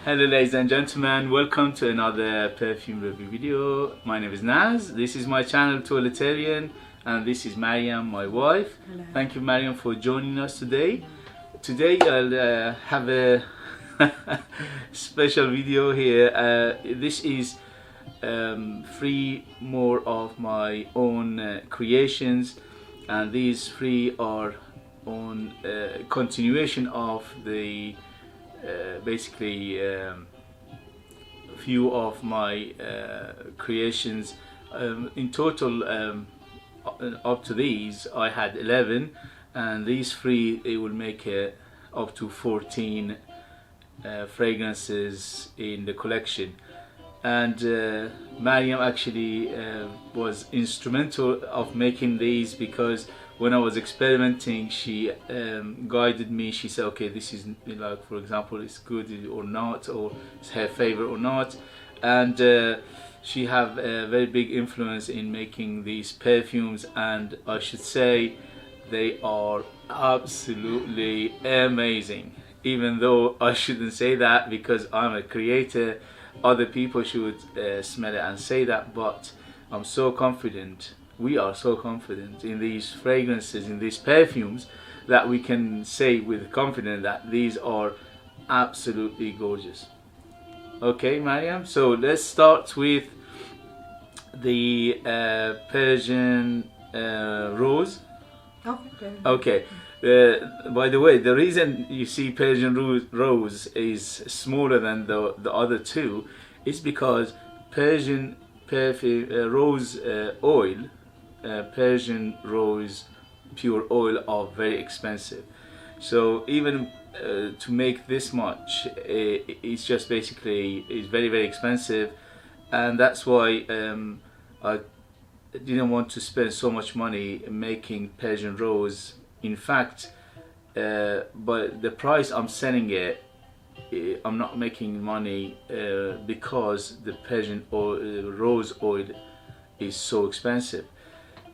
Hello ladies and gentlemen, welcome to another perfume review video. My name is Naz, this is my channel Toiletterian, and this is Maryam, my wife. Hello. Thank you Maryam for joining us today. Today I'll have a special video here. This is three more of my own creations, and these three are on continuation of the basically a few of my creations. In total, up to these I had 11, and these three, they will make up to 14 fragrances in the collection. And Maryam actually was instrumental of making these, because when I was experimenting, she guided me. She said, okay, this is, like, for example, it's good or not, or it's her favorite or not. And she have a very big influence in making these perfumes, and I should say they are absolutely amazing. Even though I shouldn't say that because I'm a creator, other people should smell it and say that, but I'm so confident, we are so confident in these fragrances, in these perfumes, that we can say with confidence that these are absolutely gorgeous. Okay, Maryam, so let's start with the Persian rose. Okay. By the way, the reason you see Persian rose is smaller than the other two is because Persian rose oil, Persian rose pure oil, are very expensive. So even to make this much, it's just basically is very expensive, and that's why I didn't want to spend so much money making Persian rose. In fact, but the price I'm selling it, I'm not making money because the Persian oil, rose oil is so expensive.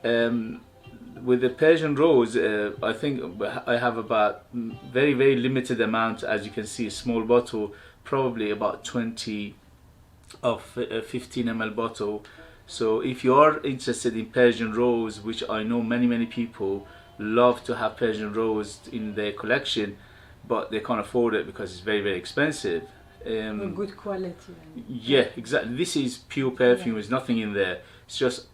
With the Persian rose, I think I have about very limited amount. As you can see, a small bottle, probably about 20 of 15 ml bottle. So if you are interested in Persian rose, which I know many people love to have Persian rose in their collection, but they can't afford it because it's very expensive. Good quality. Yeah, exactly. This is pure perfume. There's nothing in there. It's just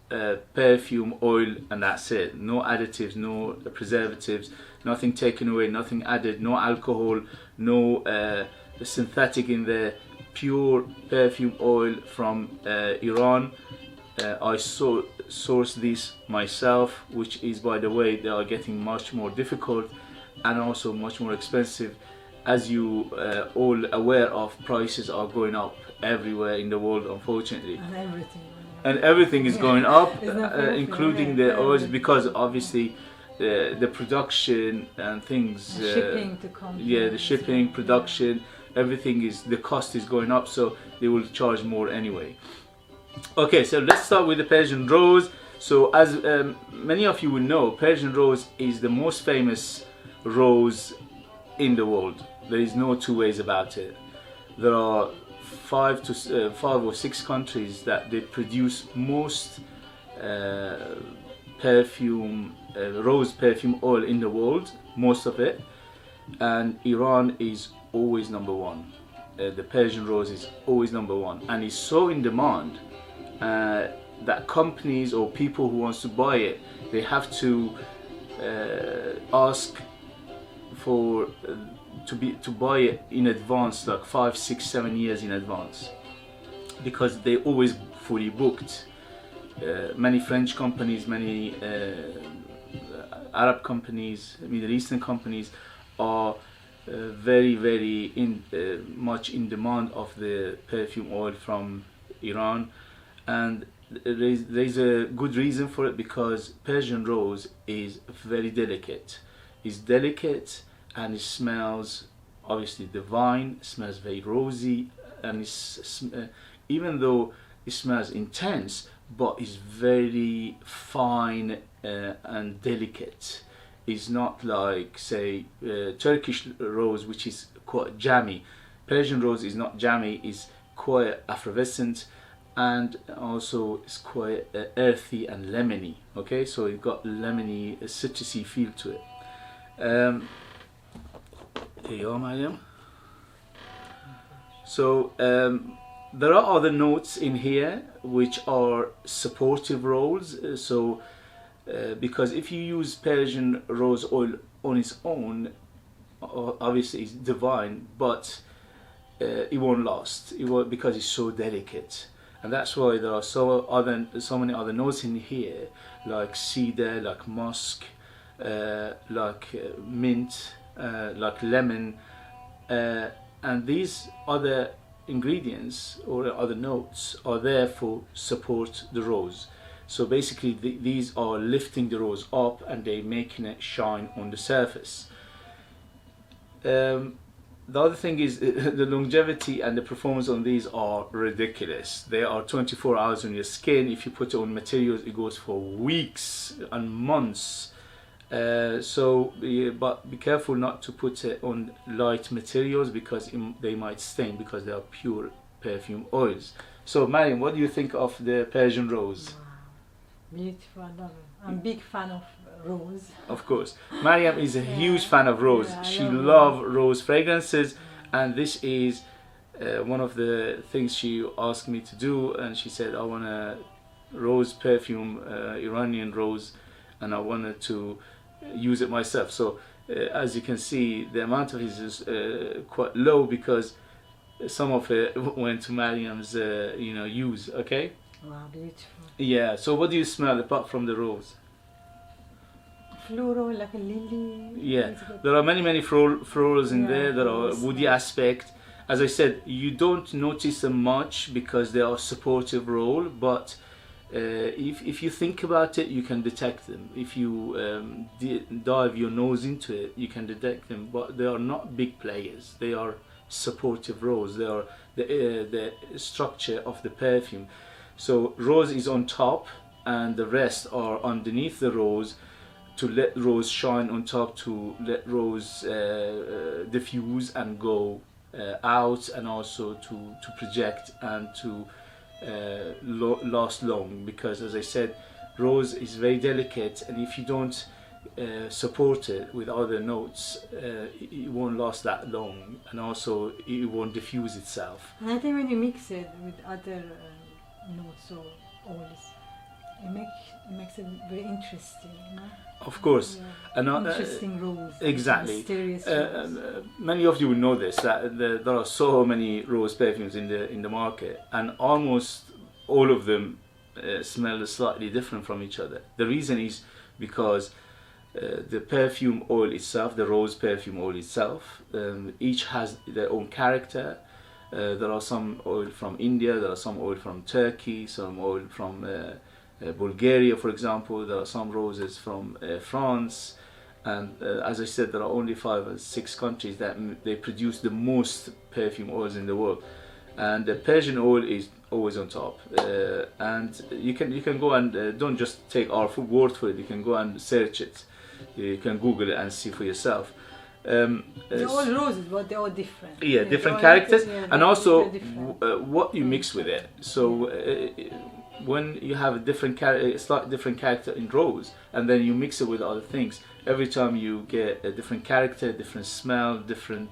perfume oil, and that's it. No additives, no preservatives, nothing taken away, nothing added, no alcohol, no synthetic in there. Pure perfume oil from Iran. I source these myself, which is, by the way, they are getting much more difficult and also much more expensive. As you all aware of, prices are going up everywhere in the world, unfortunately. And everything is going up, including the oils, because obviously the production and things, shipping to come. Yeah, the shipping, production, everything is, the cost is going up, so they will charge more anyway. Okay, so let's start with the Persian rose. So as many of you will know, Persian rose is the most famous rose in the world. There is no two ways about it. There are five or six countries that they produce most perfume, rose perfume oil in the world, most of it, and Iran is always number one. The Persian rose is always number one, and it's so in demand that companies or people who wants to buy it, they have to ask for to buy it in advance, like 5, 6, 7 years in advance, because they always fully booked. Many French companies, many Arab companies, Middle Eastern companies are very much in demand of the perfume oil from Iran. And there's a good reason for it, because Persian rose is very delicate. It's delicate, and it smells, obviously the vine smells very rosy, and it's, even though it smells intense, but it's very fine and delicate. It's not like, say, Turkish rose, which is quite jammy. Persian rose is not jammy, it's quite effervescent, and also it's quite earthy and lemony. Okay, so it got lemony, citrusy feel to it. Here you are, Maryam. So there are other notes in here which are supportive roles. Because if you use Persian rose oil on its own, obviously it's divine, but it won't last. It won't, because it's so delicate. And that's why there are so many other notes in here, like cedar, like musk, like mint, like lemon, and these other ingredients or other notes are there for support the rose. So basically these are lifting the rose up and they making it shine on the surface. The other thing is the longevity and the performance on these are ridiculous. They are 24 hours on your skin. If you put it on materials, it goes for weeks and months. But be careful not to put it on light materials because they might stain, because they are pure perfume oils. So Maryam, what do you think of the Persian rose? Wow. Beautiful, I love it. I'm a big fan of rose. Of course, Maryam is a huge fan of rose. Yeah, She love loves rose fragrances, and this is one of the things she asked me to do. And she said, I want a rose perfume, Iranian rose, and I wanted to use it myself. So as you can see, the amount of it is quite low because some of it went to Maryam's use. Okay. Wow, beautiful. Yeah. So what do you smell apart from the rose? Floral, like a lily. Yeah, there are many florals in there. There are woody aspect. As I said, you don't notice them much because they are supportive role, but if you think about it, you can detect them. If you dive your nose into it, you can detect them, but they are not big players. They are supportive roles. They are the structure of the perfume. So rose is on top and the rest are underneath the rose, to let rose shine on top, to let rose diffuse and go out, and also to project and to last long, because as I said, rose is very delicate, and if you don't support it with other notes, it won't last that long, and also it won't diffuse itself. And I think when you mix it with other notes or oils, it makes it very interesting, you know? Of course. Yeah. And interesting rules. Exactly. Mysterious rules. Many of you will know this, that there are so many rose perfumes in the market, and almost all of them smell slightly different from each other. The reason is because the perfume oil itself, the rose perfume oil itself, each has their own character. There are some oil from India, there are some oil from Turkey, some oil from Bulgaria, for example. There are some roses from France, and as I said, there are only 5 or 6 countries that they produce the most perfume oils in the world, and the Persian oil is always on top. And you can go and don't just take our word for it. You can go and search it. You can Google it and see for yourself. They're all roses, but they're all different. Yeah, different all characters, different, and also different. what you mix with it. So when you have a slightly different character in rose, and then you mix it with other things, every time you get a different character, different smell, different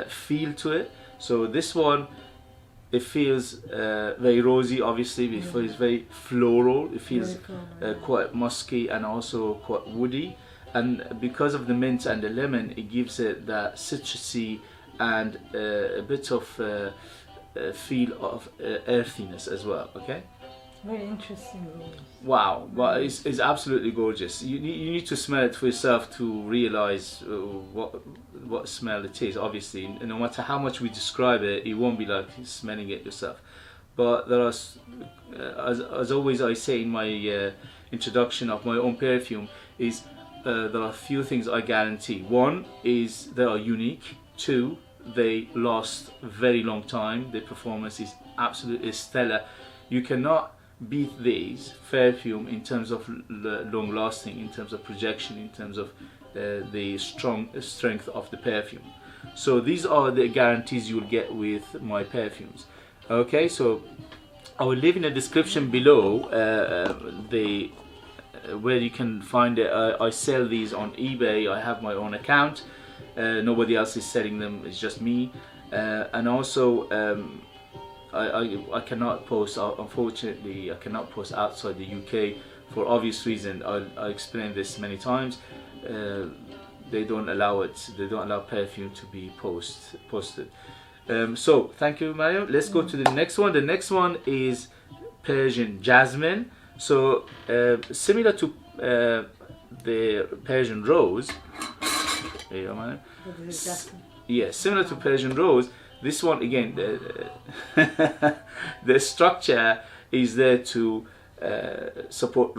feel to it. So this one, it feels very rosy, obviously. It feels very floral. It feels quite musky and also quite woody. And because of the mint and the lemon, it gives it that citrusy and a bit of feel of earthiness as well. Okay. Very interesting rose. Wow, but it's absolutely gorgeous. You need to smell it for yourself to realize what smell it is. Obviously, no matter how much we describe it, it won't be like smelling it yourself. But there are, as always, I say in my introduction of my own perfume, is there are a few things I guarantee. One is they are unique. 2, they last a very long time. The performance is absolutely stellar. You cannot beat these perfume in terms of long lasting, in terms of projection, in terms of the strength of the perfume. So these are the guarantees you'll get with my perfumes. Okay, so I will leave in the description below where you can find it. I sell these on eBay. I have my own account. Nobody else is selling them, it's just me. And also I cannot post, unfortunately I cannot post outside the UK for obvious reason. I explained this many times. They don't allow it, they don't allow perfume to be posted. So thank you, Maryam. Let's go to the next one. The next one is Persian Jasmine. So similar to the Persian Rose. There you go, Maryam. Yes, similar to Persian Rose. This one again, the structure is there to support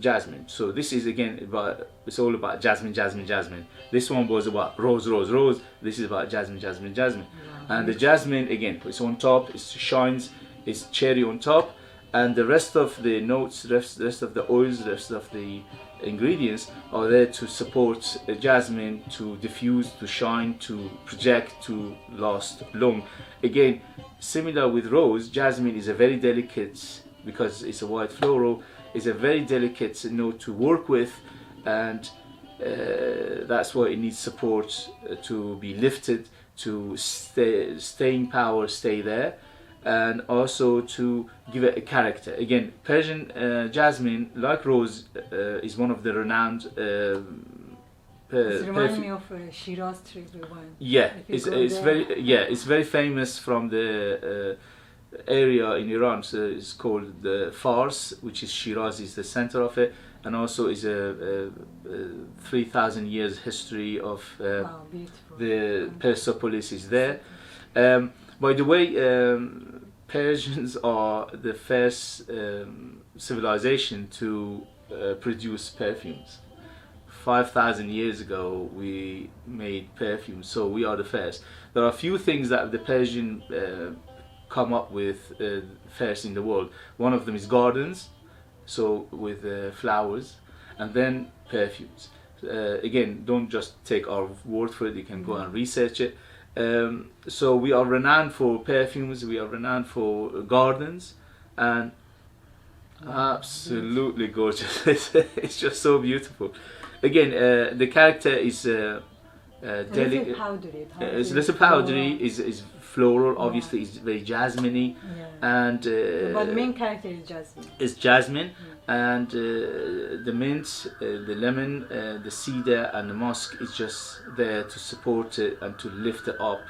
jasmine. So this is again about, it's all about jasmine, jasmine, jasmine. This one was about rose, rose, rose. This is about jasmine, jasmine, jasmine. Wow. And the jasmine again, it's on top, it shines, it's cherry on top, and the rest of the notes, rest of the oils, the rest of the ingredients are there to support jasmine to diffuse, to shine, to project, to last long. Again, similar with rose, jasmine is a very delicate, because it's a white floral, is a very delicate note to work with, and that's why it needs support to be lifted, to staying power stay there, and also to give it a character. Again, Persian jasmine, like rose, is one of the renowned it reminds me of Shiraz tree wine. Yeah, it's very famous from the area in Iran. So it's called the Fars, which is Shiraz is the center of it, and also is a 3,000 years history of the Persepolis is there. By the way, Persians are the first civilization to produce perfumes. 5,000 years ago we made perfumes, so we are the first. There are a few things that the Persian come up with first in the world. One of them is gardens, so with flowers, and then perfumes. Again, don't just take our word for it, you can go and research it. So we are renowned for perfumes, we are renowned for gardens, and absolutely gorgeous. It's just so beautiful. Again, the character is delicate. It's a little powdery, is floral, obviously it's very jasmine-y, and but the main character is jasmine. It's jasmine, and the mint, the lemon, the cedar, and the musk is just there to support it and to lift it up,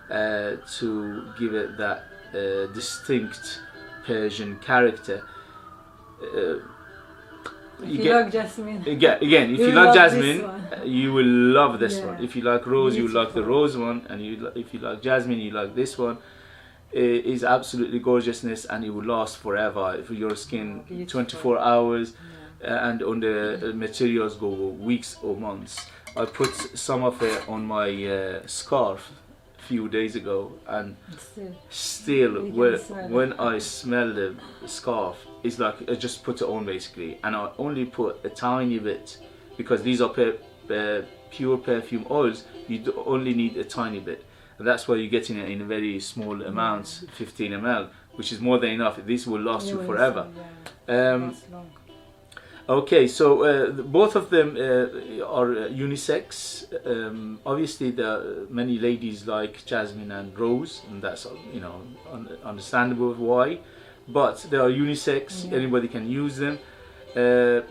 to give it that distinct Persian character. If you like jasmine, again, if you like jasmine, you will love this one. If you like rose, you like the rose one, and if you like jasmine, you like this one. It is absolutely gorgeousness, and it will last forever for your skin, 24 hours, and on the materials go weeks or months. I put some of it on my scarf a few days ago, and still when I smell the scarf, it's like I just put it on basically, and I only put a tiny bit, because these are pure perfume oils. You only need a tiny bit, and that's why you're getting it in very small amounts, 15 ml, which is more than enough. This will last you forever. Okay, so both of them are unisex. Obviously, there are many ladies like jasmine and rose, and that's understandable why. But they are unisex. Anybody can use them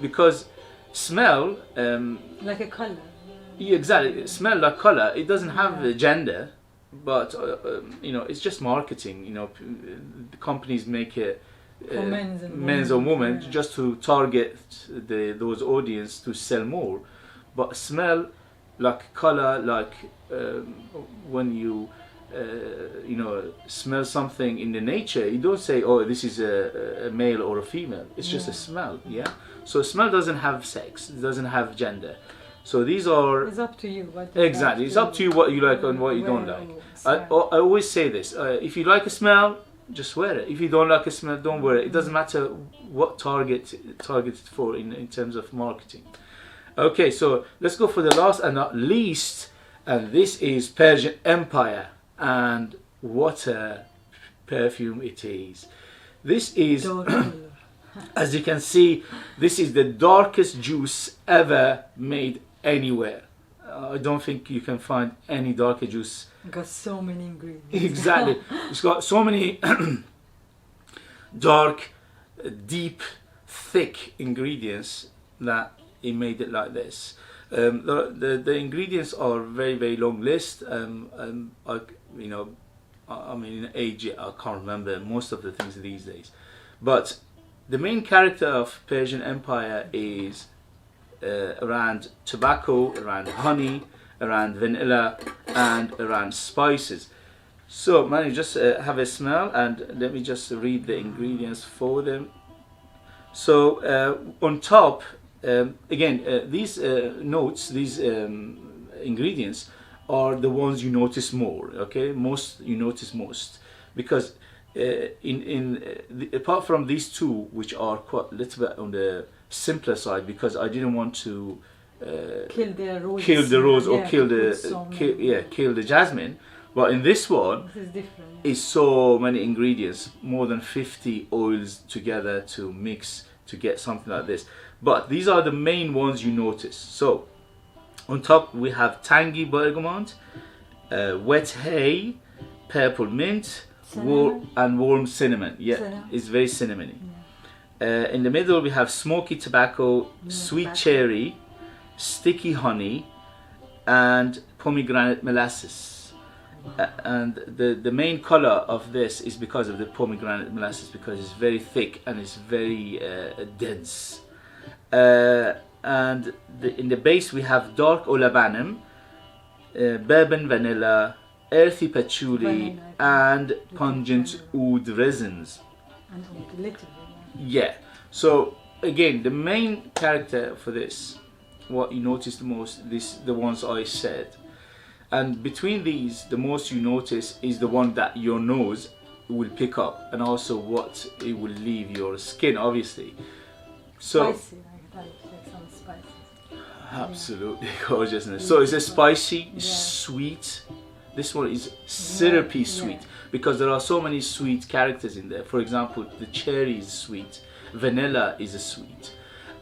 because smell like a color. Yeah, exactly, smell like color. It doesn't have a gender, but it's just marketing. The companies make it. For men's or women, just to target those audience to sell more. But smell like color, like when you smell something in the nature, you don't say, oh, this is a male or a female. It's just a smell. So smell doesn't have sex, it doesn't have gender. So these are, it's up to you exactly, it's up to you what you like and what you don't like. I always say this, if you like a smell, just wear it. If you don't like a smell, don't wear it. It doesn't matter what targeted for in terms of marketing. Okay, so let's go for the last and not least And this is Persian Empire, and what a perfume it is. This is, as you can see, this is the darkest juice ever made anywhere. I don't think you can find any darker juice. Got so many ingredients. Exactly. It's got so many dark, deep, thick ingredients that it made it like this. The ingredients are very, very long list. I mean, in age, I can't remember most of the things these days. But the main character of Persian Empire is around tobacco, around honey, around vanilla, and around spices. So, man, just have a smell, and let me just read the ingredients for them. So, on top, again, these notes, these ingredients are the ones you notice more. Okay, you notice most, because apart from these two, which are quite a little bit on the simpler side, because I didn't want to kill the rose, or kill the jasmine. But in this one, this is different. Is so many ingredients, more than 50 oils together to mix to get something like this. But these are the main ones you notice. So on top we have tangy bergamot, wet hay, purple mint, and warm cinnamon. Yeah, it's very cinnamony. Yeah. In the middle we have smoky tobacco, sweet cherry, sticky honey, and pomegranate molasses. And the main color of this is because of the pomegranate molasses, because it's very thick and it's very dense. And in the base we have dark olabanum, bourbon vanilla, earthy patchouli, and pungent oud resins. And little. Yeah. So again, the main character for this, what you notice the most, the ones I said. And between these, the most you notice is the one that your nose will pick up, and also what it will leave your skin, obviously. So spicy, like some spices. Absolutely gorgeousness. Yeah. So it's a spicy, sweet. This one is syrupy sweet, because there are so many sweet characters in there. For example, the cherry is sweet, vanilla is a sweet,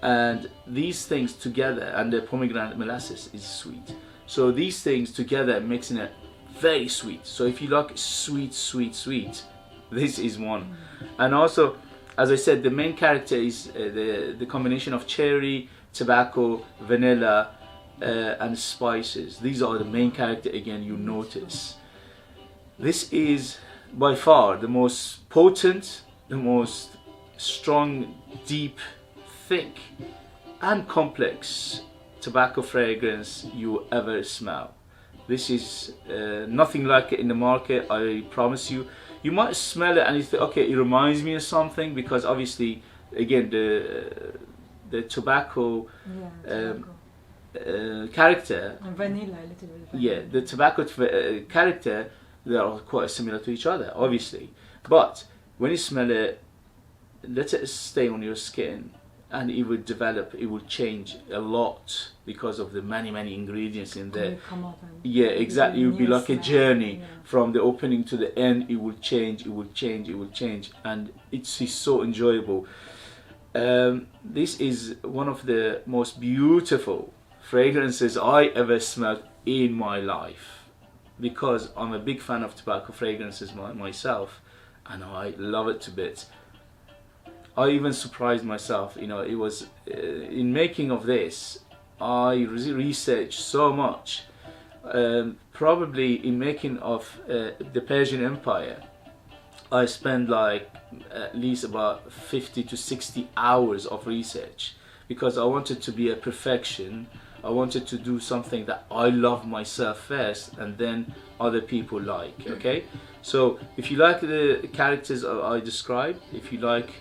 and these things together, and the pomegranate molasses is sweet. So these things together mixing it very sweet. So if you like sweet, this is one. And also, as I said, the main character is the combination of cherry, tobacco, vanilla, and spices. These are the main character again you notice. This is by far the most potent, the most strong, deep, thick, and complex tobacco fragrance you ever smell. This is nothing like it in the market, I promise you. You might smell it and you think, okay, it reminds me of something, because obviously, again, the tobacco character, and vanilla, a little bit. Yeah, the tobacco character, they are quite similar to each other, obviously. But when you smell it, let it stay on your skin, and it will develop, it will change a lot because of the many ingredients in there. Yeah, exactly. It will be like a journey from the opening to the end. It will change, and it's so enjoyable. This is one of the most beautiful fragrances I ever smelled in my life, because I'm a big fan of tobacco fragrances myself, and I love it to bits. I even surprised myself, you know. It was in making of this, I researched so much. Probably in making of the Persian Empire, I spent like at least about 50 to 60 hours of research, because I wanted to be a perfection. I wanted to do something that I love myself first, and then other people like. Okay, so if you like the characters I described, if you like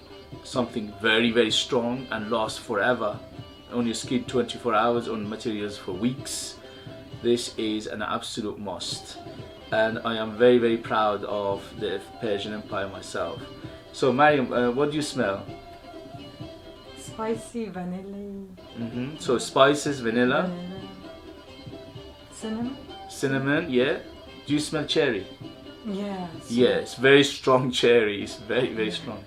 something very strong and lasts forever on your skin, 24 hours, on materials for weeks, this is an absolute must. And I am very proud of the Persian Empire myself. So Maryam, what do you smell? Spicy, vanilla. So spices, vanilla. cinnamon, yeah. Do you smell cherry? Yes. Yes, very strong cherry. It's very strong.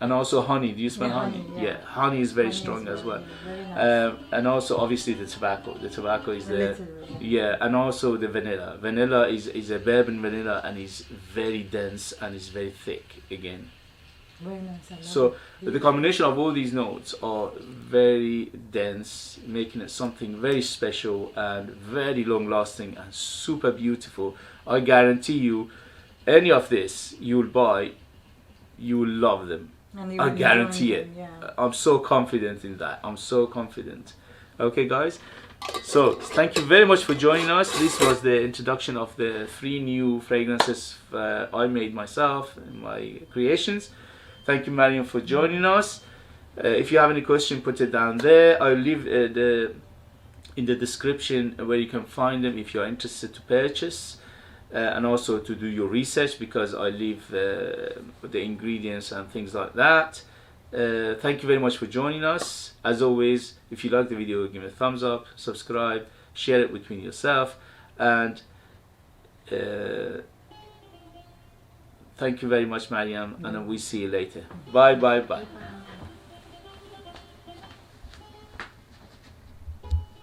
And also honey. Do you smell honey? Yeah. Honey is very Honey strong is as well. very nice. And also obviously the tobacco. The tobacco is A there. little bit. Yeah, and also the vanilla. Vanilla is a bourbon vanilla and is very dense and is very thick again. Very nice. I love So it. the combination of all these notes are very dense, making it something very special and very long lasting and super beautiful. I guarantee you, any of this you'll buy, you will love them. And you I will guarantee enjoy it. them, yeah. I'm so confident in that. I'm so confident. Okay, guys. So thank you very much for joining us. This was the introduction of the 3 new fragrances I made myself, my creations. Thank you, Maryam, for joining us. If you have any question, put it down there. I'll leave in the description where you can find them if you are interested to purchase. And also to do your research, because I leave the ingredients and things like that. Thank you very much for joining us. As always, if you like the video, give it a thumbs up, subscribe, share it between yourself, and thank you very much, Maryam, and we see you later. Bye. Bye.